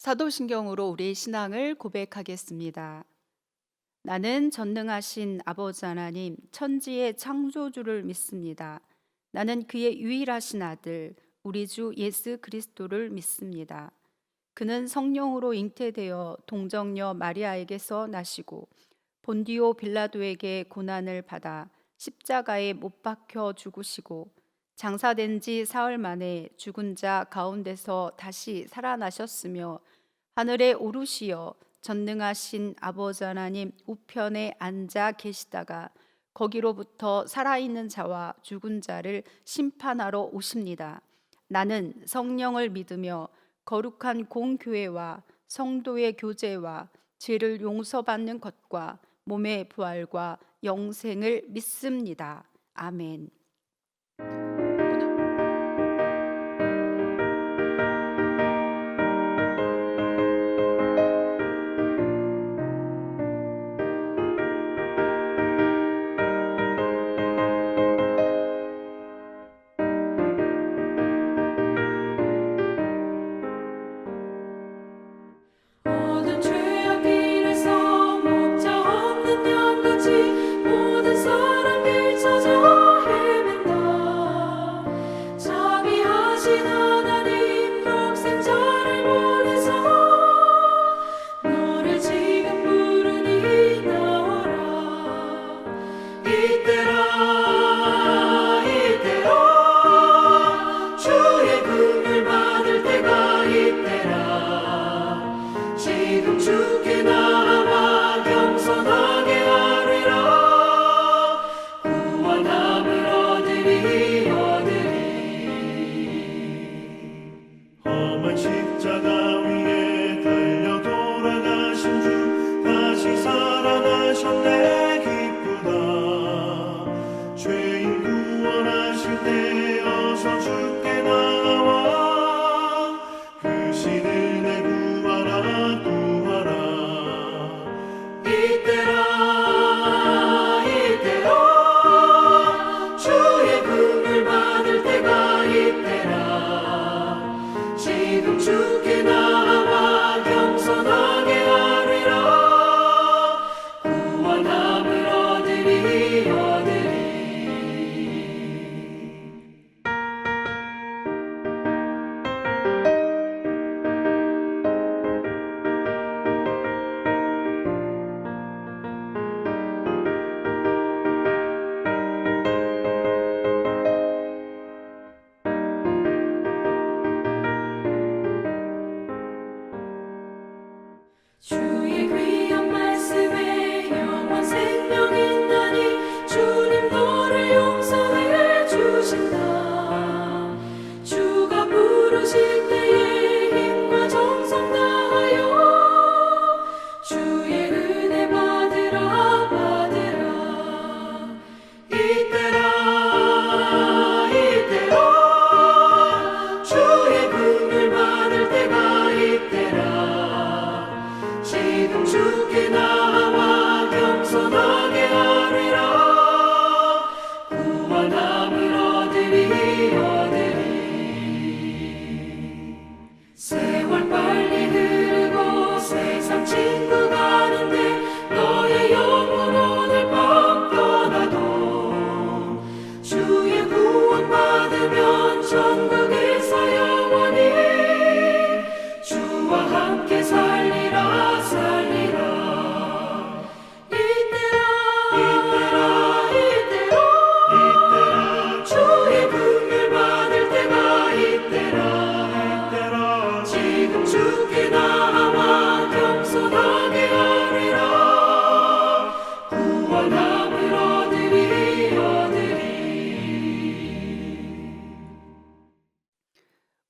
사도신경으로 우리의 신앙을 고백하겠습니다. 나는 전능하신 아버지 하나님, 천지의 창조주를 믿습니다. 나는 그의 유일하신 아들, 우리 주 예수 그리스도를 믿습니다. 그는 성령으로 잉태되어 동정녀 마리아에게서 나시고 본디오 빌라도에게 고난을 받아 십자가에 못 박혀 죽으시고 장사된 지 사흘 만에 죽은 자 가운데서 다시 살아나셨으며 하늘에 오르시어 전능하신 아버지 하나님 우편에 앉아 계시다가 거기로부터 살아있는 자와 죽은 자를 심판하러 오십니다. 나는 성령을 믿으며 거룩한 공교회와 성도의 교제와 죄를 용서받는 것과 몸의 부활과 영생을 믿습니다. 아멘. 모든 죄악 길에서 목자 없는 양같이 모든 사람들 찾아 헤맨다. 자비하신 하나님 독생자를 보내서 너를 지금 부르니 나오라. 이때라 이때라 주의 긍휼 받을 때가 이때라. 지금 주께 나와 겸손하게 아뢰라. 구원함을 얻으리 험한 십자가 위에 달려 돌아가신 주 다시 살아나셨네 기쁘다. 죄인 구원하실 때 어서 주께 나와 그 신은혜 구하라 구하라. 이때라 이때라 주의 긍휼 받을 때가 이때라. 지금 주께 나와 겸손하게 아뢰라. 구원함을 얻으리 주의 귀한 말씀에 영원 생명이 있나니 주님 너를 용서해 주신다. 주가 부르실 때에 힘과 정성 다하여 주의 은혜 받으라 받으라. 이때라 이때라 주의 긍휼 받을 때가 이때라. 지금 주께 나와 겸손하게 아뢰라. 구원함을 얻으리 세월 빨리 흐르고 세상 친구 가는데 너의 영혼 오늘 밤 떠나도 주의 구원 받으면 천국에서 영원히 주와 함께 살리라 살리라. 이때라 주의 긍휼 받을 때가 이때라. 지금 주께 나와 겸손하게 아뢰라. 구원함을 얻으리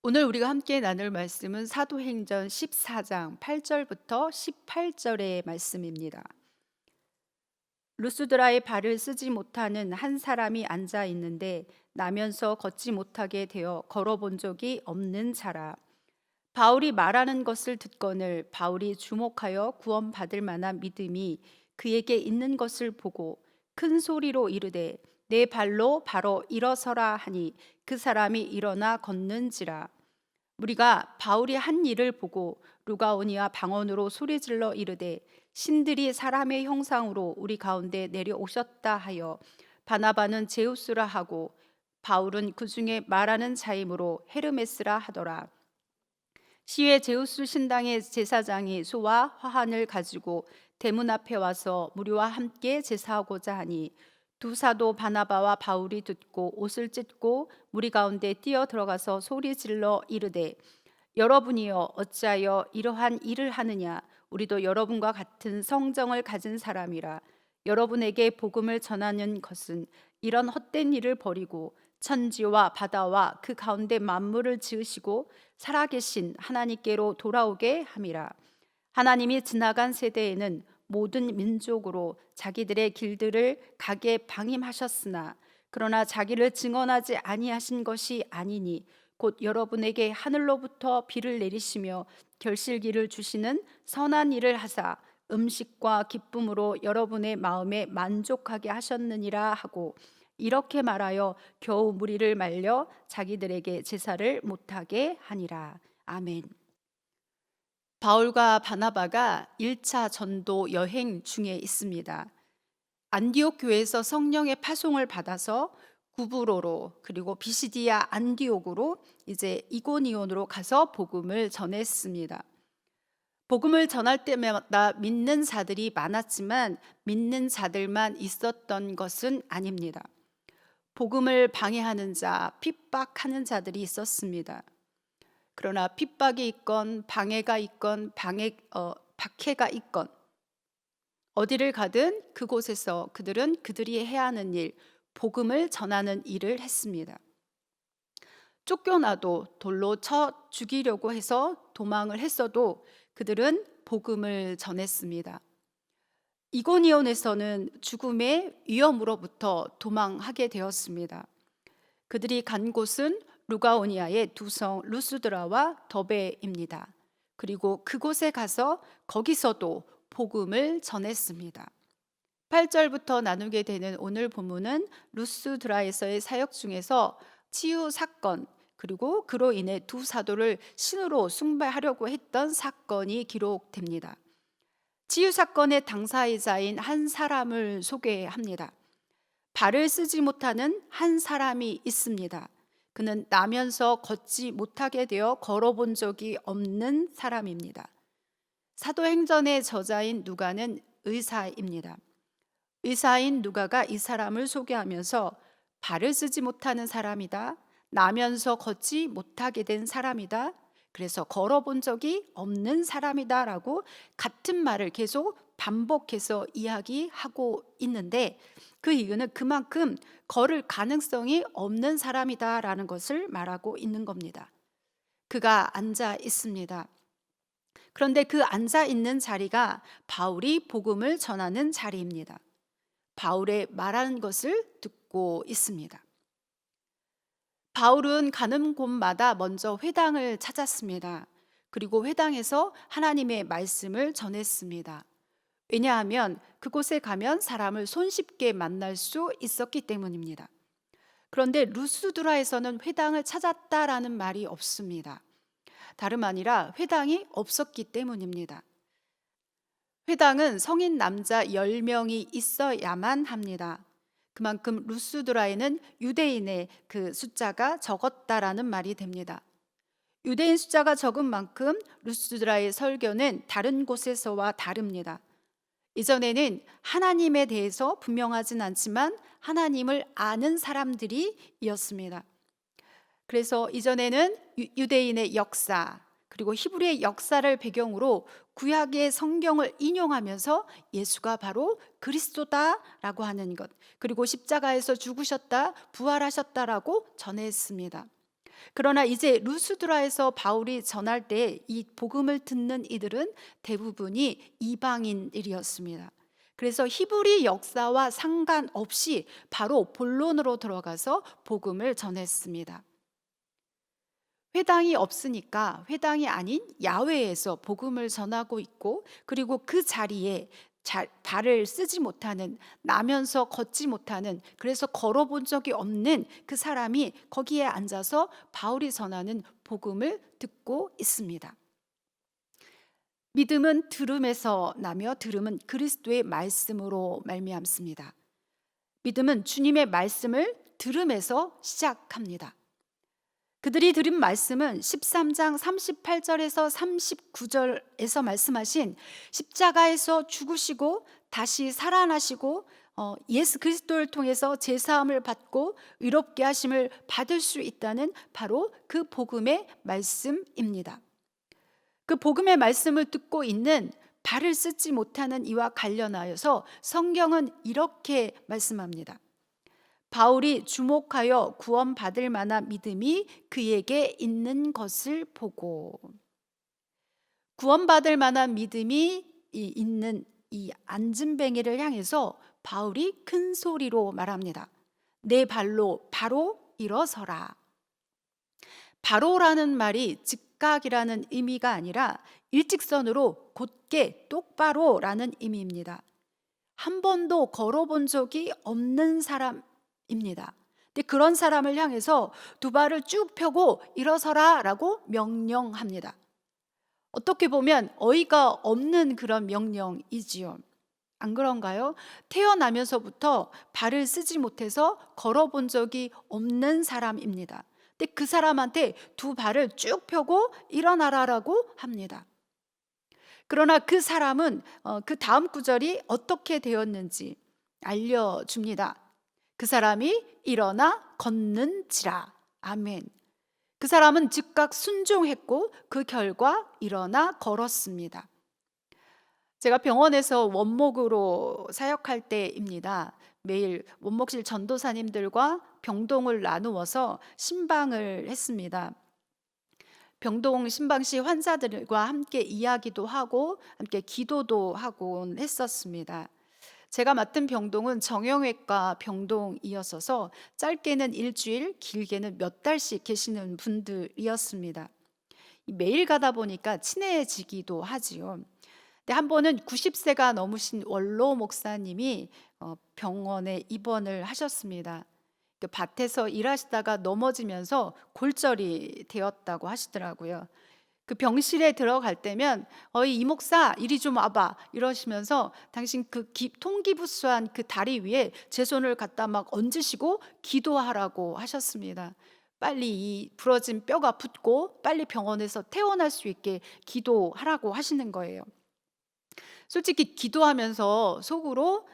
오늘 우리가 함께 나눌 말씀은 사도행전 14장 8절부터 18절의 말씀입니다. 루스드라의 발을 쓰지 못하는 한 사람이 앉아 있는데 나면서 걷지 못하게 되어 걸어본 적이 없는 자라. 바울이 말하는 것을 듣거늘 바울이 주목하여 구원받을 만한 믿음이 그에게 있는 것을 보고 큰 소리로 이르되 내 발로 바로 일어서라 하니 그 사람이 일어나 걷는지라. 우리가 바울이 한 일을 보고 루가오니아 방언으로 소리질러 이르되 신들이 사람의 형상으로 우리 가운데 내려오셨다 하여 바나바는 제우스라 하고 바울은 그 중에 말하는 자이므로 헤르메스라 하더라. 시외 제우스 신당의 제사장이 소와 화환을 가지고 대문 앞에 와서 무리와 함께 제사하고자 하니 두 사도 바나바와 바울이 듣고 옷을 찢고 무리 가운데 뛰어 들어가서 소리 질러 이르되 여러분이여 어찌하여 이러한 일을 하느냐. 우리도 여러분과 같은 성정을 가진 사람이라. 여러분에게 복음을 전하는 것은 이런 헛된 일을 버리고 천지와 바다와 그 가운데 만물을 지으시고 살아계신 하나님께로 돌아오게 함이라. 하나님이 지나간 세대에는 모든 민족으로 자기들의 길들을 가게 방임하셨으나 그러나 자기를 증언하지 아니하신 것이 아니니 곧 여러분에게 하늘로부터 비를 내리시며 결실기를 주시는 선한 일을 하사 음식과 기쁨으로 여러분의 마음에 만족하게 하셨느니라 하고 이렇게 말하여 겨우 무리를 말려 자기들에게 제사를 못하게 하니라. 아멘. 바울과 바나바가 1차 전도 여행 중에 있습니다. 안디옥 교회에서 성령의 파송을 받아서 구브로로 그리고 비시디아 안디옥으로 이제 이고니온으로 가서 복음을 전했습니다. 복음을 전할 때마다 믿는 자들이 많았지만 믿는 자들만 있었던 것은 아닙니다. 복음을 방해하는 자, 핍박하는 자들이 있었습니다. 그러나 핍박이 있건 방해가 있건 박해가 있건 어디를 가든 그곳에서 그들은 그들이 해야 하는 일, 복음을 전하는 일을 했습니다. 쫓겨나도 돌로 쳐 죽이려고 해서 도망을 했어도 그들은 복음을 전했습니다. 이고니온에서는 죽음의 위험으로부터 도망하게 되었습니다. 그들이 간 곳은 루가오니아의 두 성 루스드라와 더베입니다. 그리고 그곳에 가서 거기서도 복음을 전했습니다. 8절부터 나누게 되는 오늘 본문은 루스드라에서의 사역 중에서 치유 사건 그리고 그로 인해 두 사도를 신으로 숭배하려고 했던 사건이 기록됩니다. 치유 사건의 당사자인 한 사람을 소개합니다. 발을 쓰지 못하는 한 사람이 있습니다. 그는 나면서 걷지 못하게 되어 걸어본 적이 없는 사람입니다. 사도행전의 저자인 누가는 의사입니다. 의사인 누가가 이 사람을 소개하면서 발을 쓰지 못하는 사람이다. 나면서 걷지 못하게 된 사람이다. 그래서 걸어본 적이 없는 사람이다 라고 같은 말을 계속 반복해서 이야기하고 있는데 그 이유는 그만큼 걸을 가능성이 없는 사람이다 라는 것을 말하고 있는 겁니다. 그가 앉아 있습니다. 그런데 그 앉아 있는 자리가 바울이 복음을 전하는 자리입니다. 바울의 말하는 것을 듣고 있습니다. 바울은 가는 곳마다 먼저 회당을 찾았습니다. 그리고 회당에서 하나님의 말씀을 전했습니다. 왜냐하면 그곳에 가면 사람을 손쉽게 만날 수 있었기 때문입니다. 그런데 루스드라에서는 회당을 찾았다라는 말이 없습니다. 다름 아니라 회당이 없었기 때문입니다. 회당은 성인 남자 10명이 있어야만 합니다. 그만큼 루스드라에는 유대인의 그 숫자가 적었다라는 말이 됩니다. 유대인 숫자가 적은 만큼 루스드라의 설교는 다른 곳에서와 다릅니다. 이전에는 하나님에 대해서 분명하진 않지만 하나님을 아는 사람들이었습니다. 그래서 이전에는 유대인의 역사 그리고 히브리의 역사를 배경으로 구약의 성경을 인용하면서 예수가 바로 그리스도다라고 하는 것 그리고 십자가에서 죽으셨다 부활하셨다라고 전했습니다. 그러나 이제 루스드라에서 바울이 전할 때 이 복음을 듣는 이들은 대부분이 이방인들이었습니다. 그래서 히브리 역사와 상관없이 바로 본론으로 들어가서 복음을 전했습니다. 회당이 없으니까 회당이 아닌 야외에서 복음을 전하고 있고, 그리고 그 자리에 발을 쓰지 못하는, 나면서 걷지 못하는, 그래서 걸어본 적이 없는 그 사람이 거기에 앉아서 바울이 전하는 복음을 듣고 있습니다. 믿음은 들음에서 나며 들음은 그리스도의 말씀으로 말미암습니다. 믿음은 주님의 말씀을 들음에서 시작합니다. 그들이 들은 말씀은 13장 38절에서 39절에서 말씀하신 십자가에서 죽으시고 다시 살아나시고 예수 그리스도를 통해서 제사함을 받고 의롭게 하심을 받을 수 있다는 바로 그 복음의 말씀입니다. 그 복음의 말씀을 듣고 있는 발을 쓰지 못하는 이와 관련하여서 성경은 이렇게 말씀합니다. 바울이 주목하여 구원받을 만한 믿음이 그에게 있는 것을 보고, 구원받을 만한 믿음이 있는 이 앉은뱅이를 향해서 바울이 큰 소리로 말합니다. 내 발로 바로 일어서라. 바로라는 말이 즉각이라는 의미가 아니라 일직선으로 곧게 똑바로라는 의미입니다. 한 번도 걸어본 적이 없는 사람입니다. 근데 그런 사람을 향해서 두 발을 쭉 펴고 일어서라 라고 명령합니다. 어떻게 보면 어이가 없는 그런 명령이지요. 안 그런가요? 태어나면서부터 발을 쓰지 못해서 걸어본 적이 없는 사람입니다. 근데 그 사람한테 두 발을 쭉 펴고 일어나라라고 합니다. 그러나 그 사람은 그 다음 구절이 어떻게 되었는지 알려줍니다. 그 사람이 일어나 걷는지라. 아멘. 그 사람은 즉각 순종했고 그 결과 일어나 걸었습니다. 제가 병원에서 원목으로 사역할 때입니다. 매일 원목실 전도사님들과 병동을 나누어서 신방을 했습니다. 병동 신방시 환자들과 함께 이야기도 하고 함께 기도도 하곤 했었습니다. 제가 맡은 병동은 정형외과 병동이었어서 짧게는 일주일, 길게는 몇 달씩 계시는 분들이었습니다. 매일 가다 보니까 친해지기도 하지요. 근데 한 번은 90세가 넘으신 원로 목사님이 병원에 입원을 하셨습니다. 그 밭에서 일하시다가 넘어지면서 골절이 되었다고 하시더라고요. 그 병실에 들어갈 때면 이 목사 이리 좀 와봐 이러시면서 당신 그 통기부수한 그 다리 위에 제 손을 갖다 막 얹으시고 기도하라고 하셨습니다. 빨리 이 부러진 뼈가 붙고 빨리 병원에서 퇴원할 수 있게 기도하라고 하시는 거예요. 솔직히 기도하면서 속으로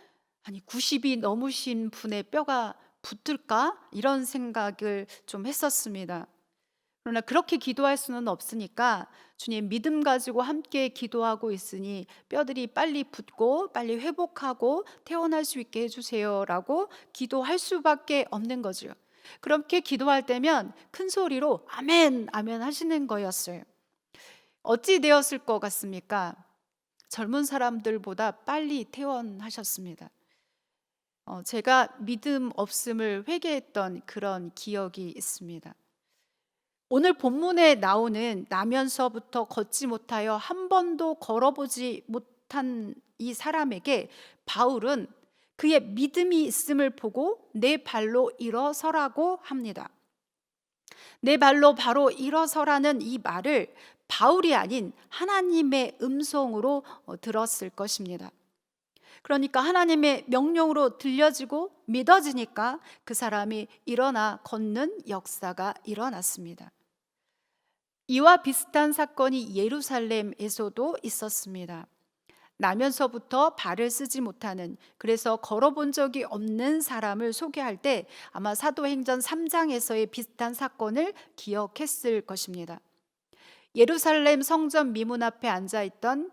90이 넘으신 분의 뼈가 붙을까? 이런 생각을 좀 했었습니다. 그러나 그렇게 기도할 수는 없으니까 주님 믿음 가지고 함께 기도하고 있으니 뼈들이 빨리 붙고 빨리 회복하고 퇴원할 수 있게 해주세요 라고 기도할 수밖에 없는 거죠. 그렇게 기도할 때면 큰 소리로 아멘 아멘 하시는 거였어요. 어찌 되었을 것 같습니까? 젊은 사람들보다 빨리 퇴원하셨습니다. 제가 믿음 없음을 회개했던 그런 기억이 있습니다. 오늘 본문에 나오는 나면서부터 걷지 못하여 한 번도 걸어보지 못한 이 사람에게 바울은 그의 믿음이 있음을 보고 내 발로 일어서라고 합니다. 내 발로 바로 일어서라는 이 말을 바울이 아닌 하나님의 음성으로 들었을 것입니다. 그러니까 하나님의 명령으로 들려지고 믿어지니까 그 사람이 일어나 걷는 역사가 일어났습니다. 이와 비슷한 사건이 예루살렘에서도 있었습니다. 나면서부터 발을 쓰지 못하는, 그래서 걸어본 적이 없는 사람을 소개할 때 아마 사도행전 3장에서의 비슷한 사건을 기억했을 것입니다. 예루살렘 성전 미문 앞에 앉아있던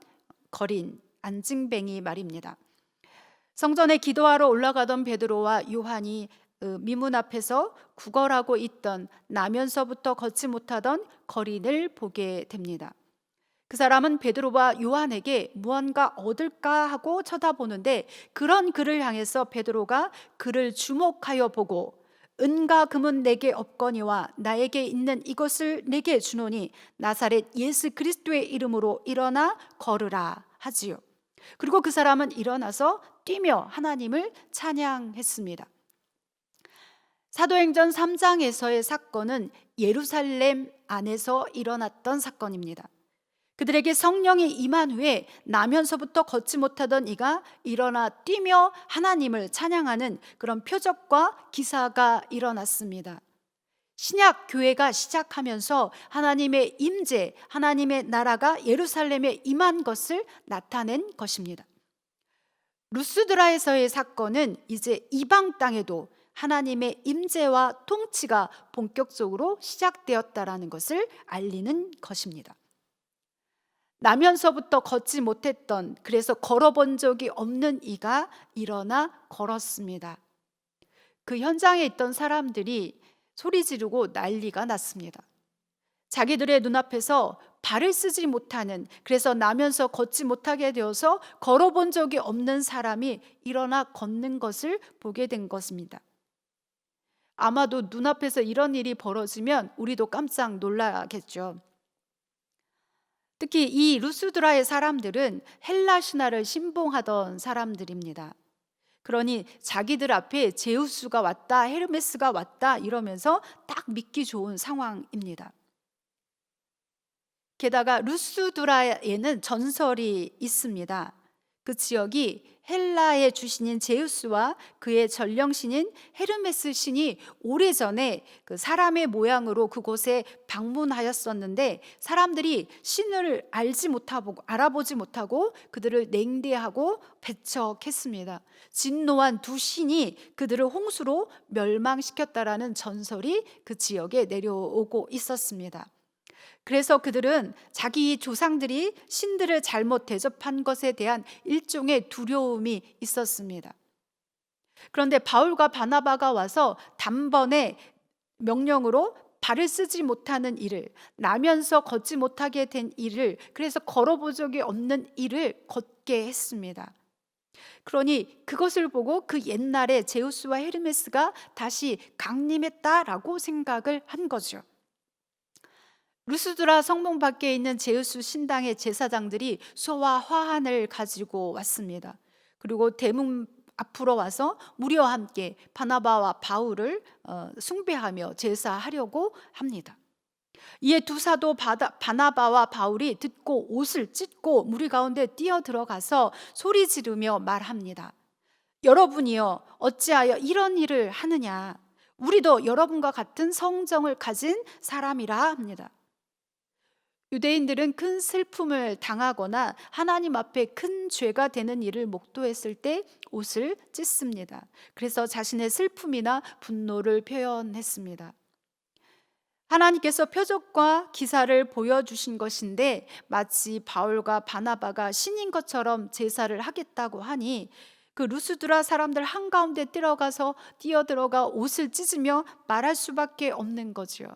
거린, 앉은뱅이 말입니다. 성전에 기도하러 올라가던 베드로와 요한이 미문 앞에서 구걸하고 있던 나면서부터 걷지 못하던 거린을 보게 됩니다. 그 사람은 베드로와 요한에게 무언가 얻을까 하고 쳐다보는데 그런 그를 향해서 베드로가 그를 주목하여 보고 은과 금은 내게 없거니와 나에게 있는 이것을 내게 주노니 나사렛 예수 그리스도의 이름으로 일어나 걸으라 하지요. 그리고 그 사람은 일어나서 뛰며 하나님을 찬양했습니다. 사도행전 3장에서의 사건은 예루살렘 안에서 일어났던 사건입니다. 그들에게 성령이 임한 후에 나면서부터 걷지 못하던 이가 일어나 뛰며 하나님을 찬양하는 그런 표적과 기사가 일어났습니다. 신약 교회가 시작하면서 하나님의 임재, 하나님의 나라가 예루살렘에 임한 것을 나타낸 것입니다. 루스드라에서의 사건은 이제 이방 땅에도 하나님의 임재와 통치가 본격적으로 시작되었다라는 것을 알리는 것입니다. 나면서부터 걷지 못했던, 그래서 걸어본 적이 없는 이가 일어나 걸었습니다. 그 현장에 있던 사람들이 소리 지르고 난리가 났습니다. 자기들의 눈앞에서 발을 쓰지 못하는, 그래서 나면서 걷지 못하게 되어서 걸어본 적이 없는 사람이 일어나 걷는 것을 보게 된 것입니다. 아마도 눈앞에서 이런 일이 벌어지면 우리도 깜짝 놀라겠죠. 특히 이 루스드라의 사람들은 헬라 신화를 신봉하던 사람들입니다. 그러니 자기들 앞에 제우스가 왔다, 헤르메스가 왔다 이러면서 딱 믿기 좋은 상황입니다. 게다가 루스드라에는 전설이 있습니다. 그 지역이 헬라의 주신인 제우스와 그의 전령신인 헤르메스 신이 오래전에 그 사람의 모양으로 그곳에 방문하였었는데 사람들이 신을 알아보지 못하고 그들을 냉대하고 배척했습니다. 진노한 두 신이 그들을 홍수로 멸망시켰다라는 전설이 그 지역에 내려오고 있었습니다. 그래서 그들은 자기 조상들이 신들을 잘못 대접한 것에 대한 일종의 두려움이 있었습니다. 그런데 바울과 바나바가 와서 단번에 명령으로 발을 쓰지 못하는 일을, 나면서 걷지 못하게 된 일을, 그래서 걸어본 적이 없는 일을 걷게 했습니다. 그러니 그것을 보고 그 옛날에 제우스와 헤르메스가 다시 강림했다라고 생각을 한 거죠. 루스드라 성문 밖에 있는 제우스 신당의 제사장들이 소와 화환을 가지고 왔습니다. 그리고 대문 앞으로 와서 무리와 함께 바나바와 바울을 숭배하며 제사하려고 합니다. 이에 두 사도 바나바와 바울이 듣고 옷을 찢고 무리 가운데 뛰어 들어가서 소리 지르며 말합니다. 여러분이여 어찌하여 이런 일을 하느냐? 우리도 여러분과 같은 성정을 가진 사람이라 합니다. 유대인들은 큰 슬픔을 당하거나 하나님 앞에 큰 죄가 되는 일을 목도했을 때 옷을 찢습니다. 그래서 자신의 슬픔이나 분노를 표현했습니다. 하나님께서 표적과 기사를 보여주신 것인데 마치 바울과 바나바가 신인 것처럼 제사를 하겠다고 하니 그 루스드라 사람들 한가운데 뛰어들어가 옷을 찢으며 말할 수밖에 없는 거죠.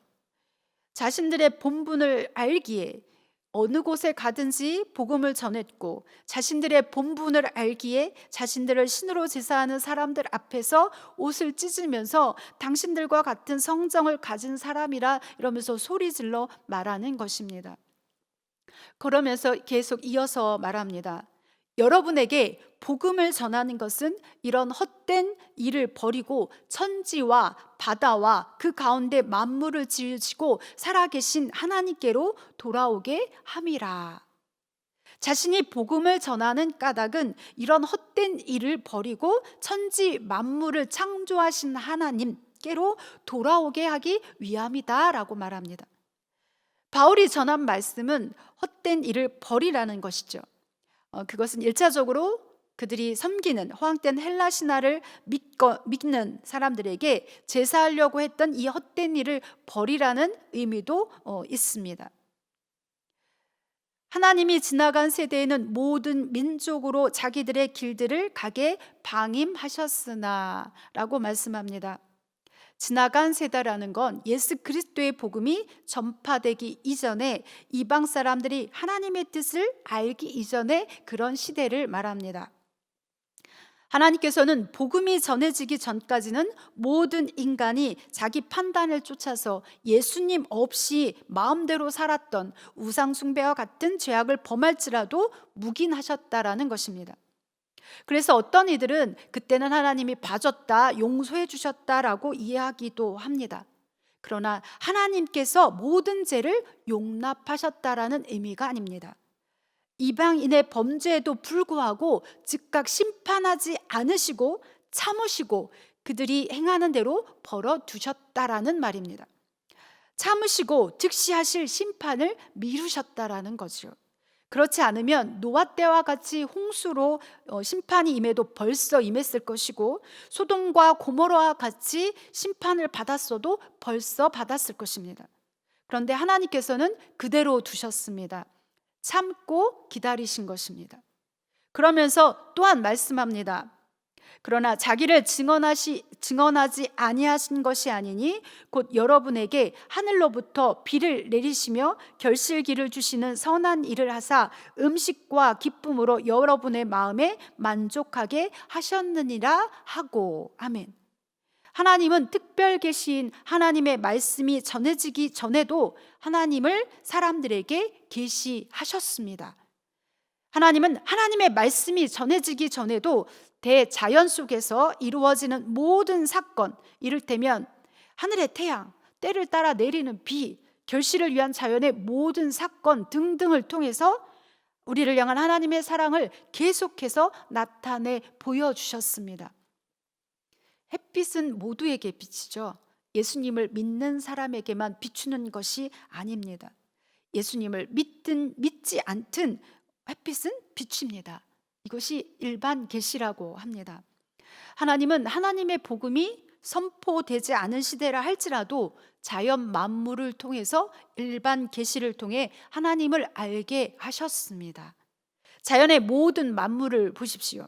자신들의 본분을 알기에 어느 곳에 가든지 복음을 전했고 자신들의 본분을 알기에 자신들을 신으로 제사하는 사람들 앞에서 옷을 찢으면서 당신들과 같은 성정을 가진 사람이라 이러면서 소리질러 말하는 것입니다. 그러면서 계속 이어서 말합니다. 여러분에게 복음을 전하는 것은 이런 헛된 일을 버리고 천지와 바다와 그 가운데 만물을 지으시고 살아계신 하나님께로 돌아오게 함이라. 자신이 복음을 전하는 까닭은 이런 헛된 일을 버리고 천지 만물을 창조하신 하나님께로 돌아오게 하기 위함이다 라고 말합니다. 바울이 전한 말씀은 헛된 일을 버리라는 것이죠. 그것은 일차적으로 그들이 섬기는 허황된 헬라 신화를 믿는 사람들에게 제사하려고 했던 이 헛된 일을 버리라는 의미도 있습니다. 하나님이 지나간 세대에는 모든 민족으로 자기들의 길들을 가게 방임하셨으나 라고 말씀합니다. 지나간 세대라는 건 예수 그리스도의 복음이 전파되기 이전에 이방 사람들이 하나님의 뜻을 알기 이전에 그런 시대를 말합니다. 하나님께서는 복음이 전해지기 전까지는 모든 인간이 자기 판단을 쫓아서 예수님 없이 마음대로 살았던 우상숭배와 같은 죄악을 범할지라도 묵인하셨다라는 것입니다. 그래서 어떤 이들은 그때는 하나님이 봐줬다, 용서해 주셨다라고 이해하기도 합니다. 그러나 하나님께서 모든 죄를 용납하셨다라는 의미가 아닙니다. 이방인의 범죄에도 불구하고 즉각 심판하지 않으시고 참으시고 그들이 행하는 대로 벌어 두셨다라는 말입니다. 참으시고 즉시 하실 심판을 미루셨다라는 거죠. 그렇지 않으면 노아 때와 같이 홍수로 심판이 임해도 벌써 임했을 것이고, 소돔과 고모라와 같이 심판을 받았어도 벌써 받았을 것입니다. 그런데 하나님께서는 그대로 두셨습니다. 참고 기다리신 것입니다. 그러면서 또한 말씀합니다. 그러나 자기를 증언하지 아니하신 것이 아니니 곧 여러분에게 하늘로부터 비를 내리시며 결실기를 주시는 선한 일을 하사 음식과 기쁨으로 여러분의 마음에 만족하게 하셨느니라 하고. 아멘. 하나님은 특별 계시인 하나님의 말씀이 전해지기 전에도 하나님을 사람들에게 계시하셨습니다. 하나님은 하나님의 말씀이 전해지기 전에도 대자연 속에서 이루어지는 모든 사건, 이를테면 하늘의 태양, 때를 따라 내리는 비, 결실을 위한 자연의 모든 사건 등등을 통해서 우리를 향한 하나님의 사랑을 계속해서 나타내 보여주셨습니다. 햇빛은 모두에게 비치죠. 예수님을 믿는 사람에게만 비추는 것이 아닙니다. 예수님을 믿든 믿지 않든 햇빛은 비춥니다. 이것이 일반 계시라고 합니다. 하나님은 하나님의 복음이 선포되지 않은 시대라 할지라도 자연 만물을 통해서 일반 계시를 통해 하나님을 알게 하셨습니다. 자연의 모든 만물을 보십시오.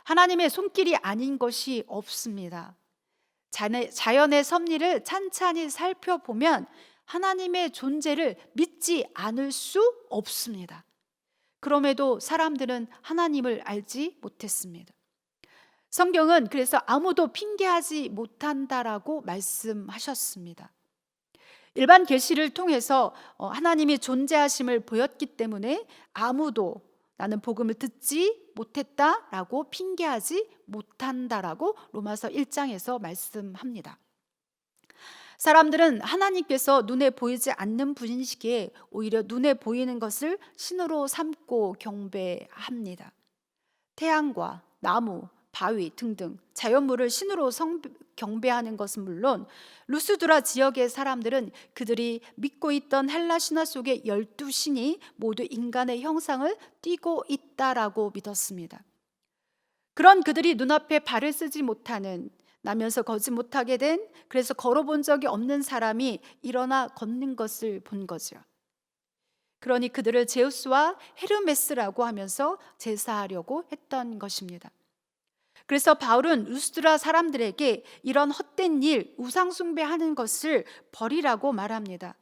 하나님의 손길이 아닌 것이 없습니다. 자연의 섭리를 찬찬히 살펴보면 하나님의 존재를 믿지 않을 수 없습니다. 그럼에도 사람들은 하나님을 알지 못했습니다. 성경은 그래서 아무도 핑계하지 못한다라고 말씀하셨습니다. 일반 계시를 통해서 하나님이 존재하심을 보였기 때문에 아무도 나는 복음을 듣지 못했다라고 핑계하지 못한다라고 로마서 1장에서 말씀합니다. 사람들은 하나님께서 눈에 보이지 않는 분이시기에 오히려 눈에 보이는 것을 신으로 삼고 경배합니다. 태양과 나무, 바위 등등 자연물을 신으로 경배하는 것은 물론 루스드라 지역의 사람들은 그들이 믿고 있던 헬라 신화 속의 12신이 모두 인간의 형상을 띠고 있다라고 믿었습니다. 그런 그들이 눈앞에 발을 쓰지 못하는, 나면서 걷지 못하게 된, 그래서 걸어본 적이 없는 사람이 일어나 걷는 것을 본 거죠. 그러니 그들을 제우스와 헤르메스라고 하면서 제사하려고 했던 것입니다. 그래서 바울은 루스드라 사람들에게 이런 헛된 일, 우상숭배하는 것을 버리라고 말합니다.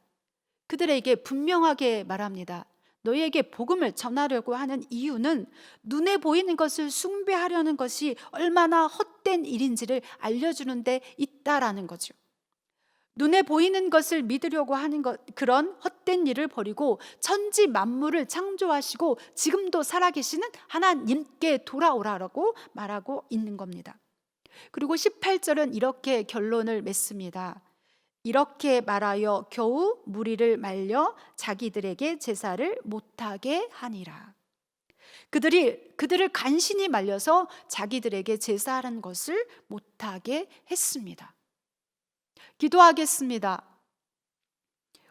그들에게 분명하게 말합니다. 너희에게 복음을 전하려고 하는 이유는 눈에 보이는 것을 숭배하려는 것이 얼마나 헛된 일인지를 알려주는 데 있다라는 거죠. 눈에 보이는 것을 믿으려고 하는 그런 헛된 일을 버리고 천지 만물을 창조하시고 지금도 살아계시는 하나님께 돌아오라고 말하고 있는 겁니다. 그리고 18절은 이렇게 결론을 맺습니다. 이렇게 말하여 겨우 무리를 말려 자기들에게 제사를 못하게 하니라. 그들을 간신히 말려서 자기들에게 제사하는 것을 못하게 했습니다. 기도하겠습니다.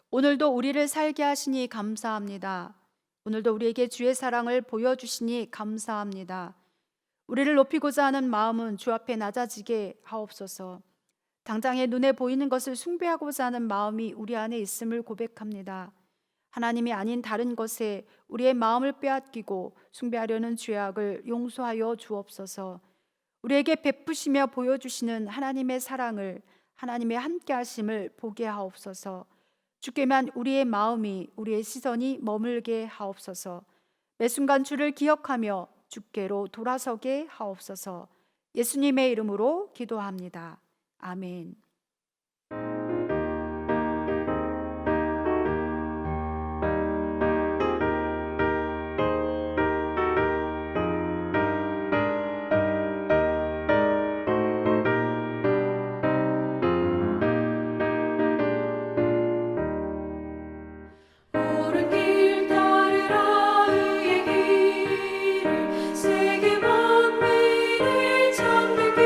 오늘도 우리를 살게 하시니 감사합니다. 오늘도 우리에게 주의 사랑을 보여주시니 감사합니다. 우리를 높이고자 하는 마음은 주 앞에 낮아지게 하옵소서. 당장의 눈에 보이는 것을 숭배하고자 하는 마음이 우리 안에 있음을 고백합니다. 하나님이 아닌 다른 것에 우리의 마음을 빼앗기고 숭배하려는 죄악을 용서하여 주옵소서. 우리에게 베푸시며 보여주시는 하나님의 사랑을 하나님의 함께 하심을 보게 하옵소서. 주께만 우리의 마음이, 우리의 시선이 머물게 하옵소서. 매 순간 주를 기억하며 주께로 돌아서게 하옵소서. 예수님의 이름으로 기도합니다. 아멘. 옳은 길 따르라 의의 길을 세계 만민을 찾는 길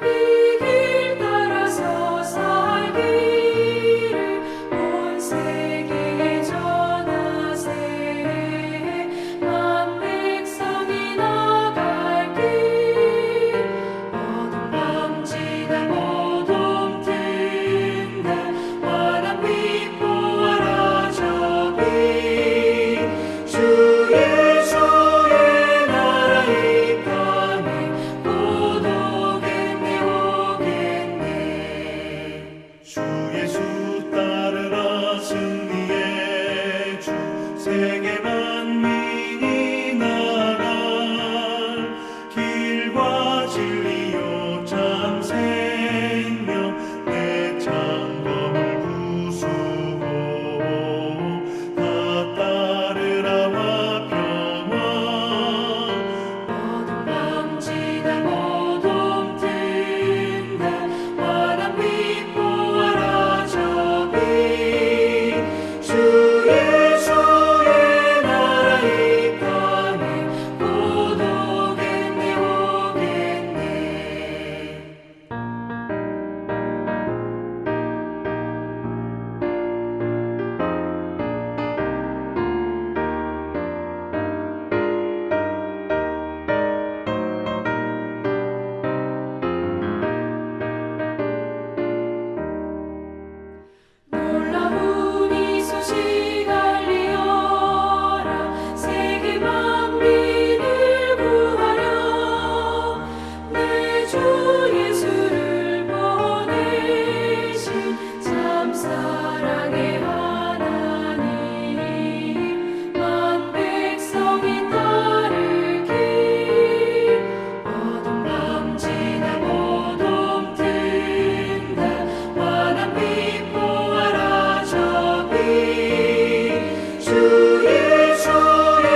이 길 따라서 살기를 온 세계에 전하세 만 백성이 나갈 길 어둠 밤 지나 모둠 든다 환한 빛 보아라 저기 주 예수의 나라 이 땅에 곧 오겠네 오겠네 주 예수 따르라 승리의 주 세계 만민이 나갈 길과 진리요 참 생명 내 창검을 부수고 다 따르라 화평왕 어둠 밤 지나 모둠 든다 환한 빛 보아라 저기 주 예수의 나라 이 땅에 곧 오겠네 오겠네 놀라운 이 소식 알리어라 세계 만민을 구하려 내 주 예수를 보내신 참 사랑의 하나님 만 백성이 따를 길 어둠 밤 지나 모둠 든다 환한 빛 보아라 저기 주 예수의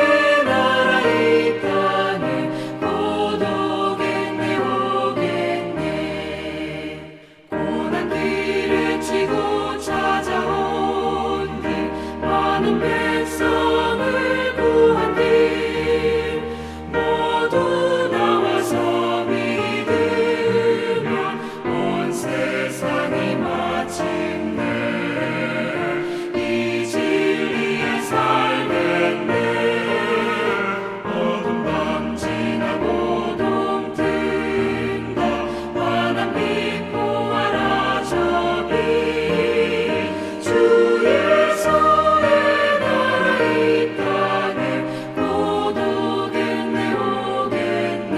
나라 이 땅에 곧 오겠네 오겠네 고난 길을 치고 찾아온 길 많은 백성을 구한 길 모두 나와서 믿으면 온 세상이 마침내 이 진리에 살겠네 어둠 밤 지나 모둠 든다 환한 빛 보아라 저기 주 예수의 나라 이 땅에 곧 오겠네 오겠네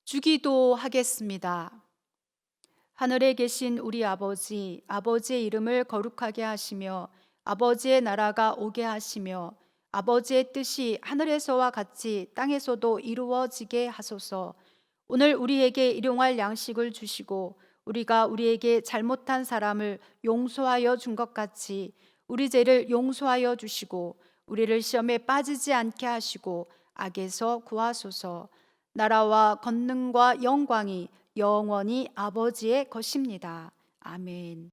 주기도 하겠습니다. 하늘에 계신 우리 아버지, 아버지의 이름을 거룩하게 하시며 아버지의 나라가 오게 하시며 아버지의 뜻이 하늘에서와 같이 땅에서도 이루어지게 하소서. 오늘 우리에게 일용할 양식을 주시고 우리가 우리에게 잘못한 사람을 용서하여 준 것 같이 우리 죄를 용서하여 주시고 우리를 시험에 빠지지 않게 하시고 악에서 구하소서. 나라와 권능과 영광이 영원히 아버지의 것입니다. 아멘.